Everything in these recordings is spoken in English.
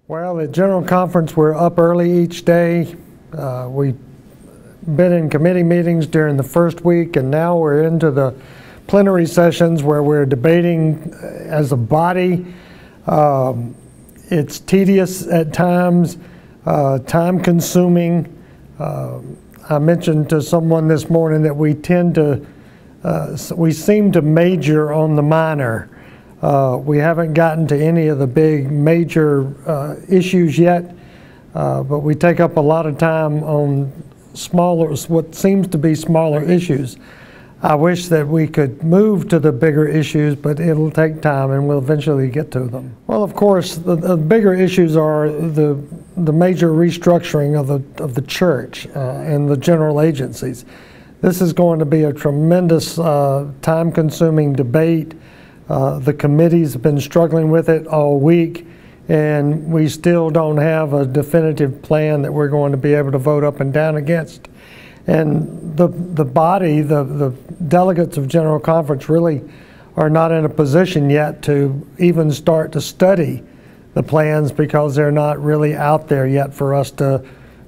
Well, at General Conference, we're up early each day. We've been in committee meetings during the first week, and now we're into the plenary sessions where we're debating as a body. It's tedious at times, time-consuming. I mentioned to someone this morning that we seem to major on the minor. We haven't gotten to any of the big major issues yet, but we take up a lot of time on smaller, what seems to be smaller issues. I wish that we could move to the bigger issues, but it'll take time and we'll eventually get to them. Well, of course, the bigger issues are the major restructuring of the church and the general agencies. This is going to be a tremendous time-consuming debate. The committees have been struggling with it all week, and we still don't have a definitive plan that we're going to be able to vote up and down against. And the body, the delegates of General Conference really are not in a position yet to even start to study the plans because they're not really out there yet for us to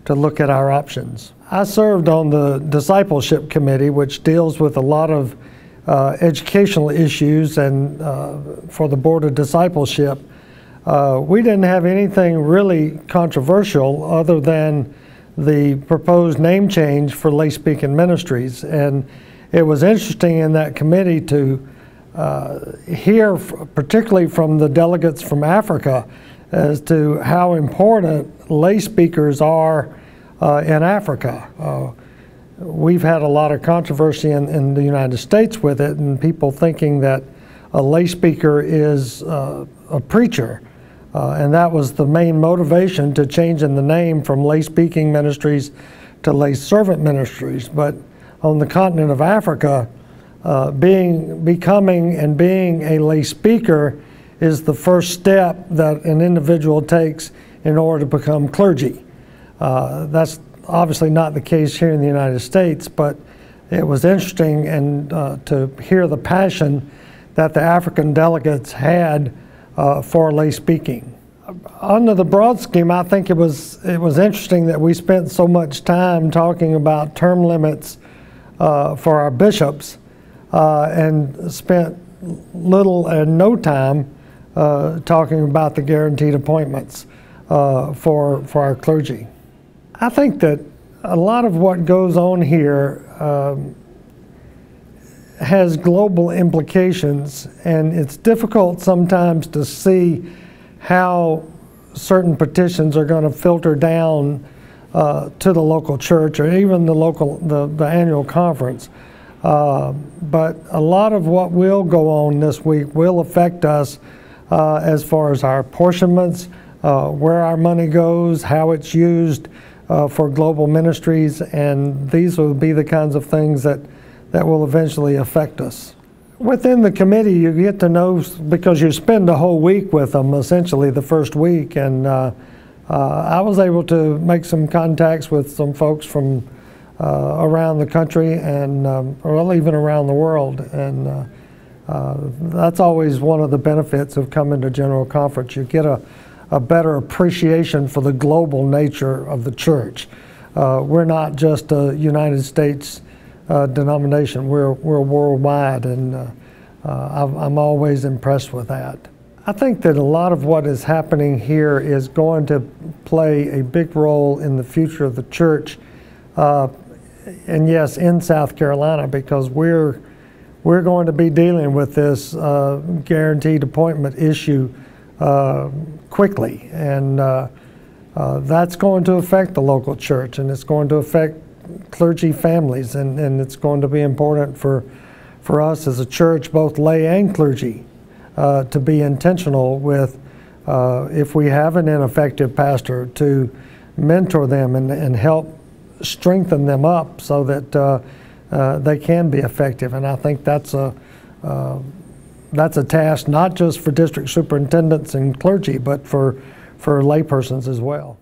look at our options. I served on the discipleship committee, which deals with a lot of educational issues, and for the Board of Discipleship, we didn't have anything really controversial other than the proposed name change for lay speaking ministries. And it was interesting in that committee to hear, particularly from the delegates from Africa, as to how important lay speakers are in Africa. We've had a lot of controversy in the United States with it, and people thinking that a lay speaker is a preacher. And that was the main motivation to changing the name from lay speaking ministries to lay servant ministries. But on the continent of Africa, becoming and being a lay speaker is the first step that an individual takes in order to become clergy. That's obviously not the case here in the United States, but it was interesting and to hear the passion that the African delegates had for lay speaking. Under the broad scheme, I think it was interesting that we spent so much time talking about term limits for our bishops and spent little and no time talking about the guaranteed appointments for our clergy. I think that a lot of what goes on here has global implications, and it's difficult sometimes to see how certain petitions are going to filter down to the local church or even the annual conference. But a lot of what will go on this week will affect us as far as our apportionments, where our money goes, how it's used for global ministries, and these will be the kinds of things that will eventually affect us. Within the committee, you get to know, because you spend the whole week with them, essentially the first week, and I was able to make some contacts with some folks from around the country and well, even around the world, and that's always one of the benefits of coming to General Conference. You get a better appreciation for the global nature of the church. We're not just a United States denomination. We're worldwide, and I'm always impressed with that. I think that a lot of what is happening here is going to play a big role in the future of the church, and yes, in South Carolina, because we're going to be dealing with this guaranteed appointment issue quickly, and that's going to affect the local church, and it's going to affect clergy families, and it's going to be important for us as a church, both lay and clergy, to be intentional with, if we have an ineffective pastor, to mentor them and help strengthen them up so that they can be effective. And I think that's a task not just for district superintendents and clergy, but for laypersons as well.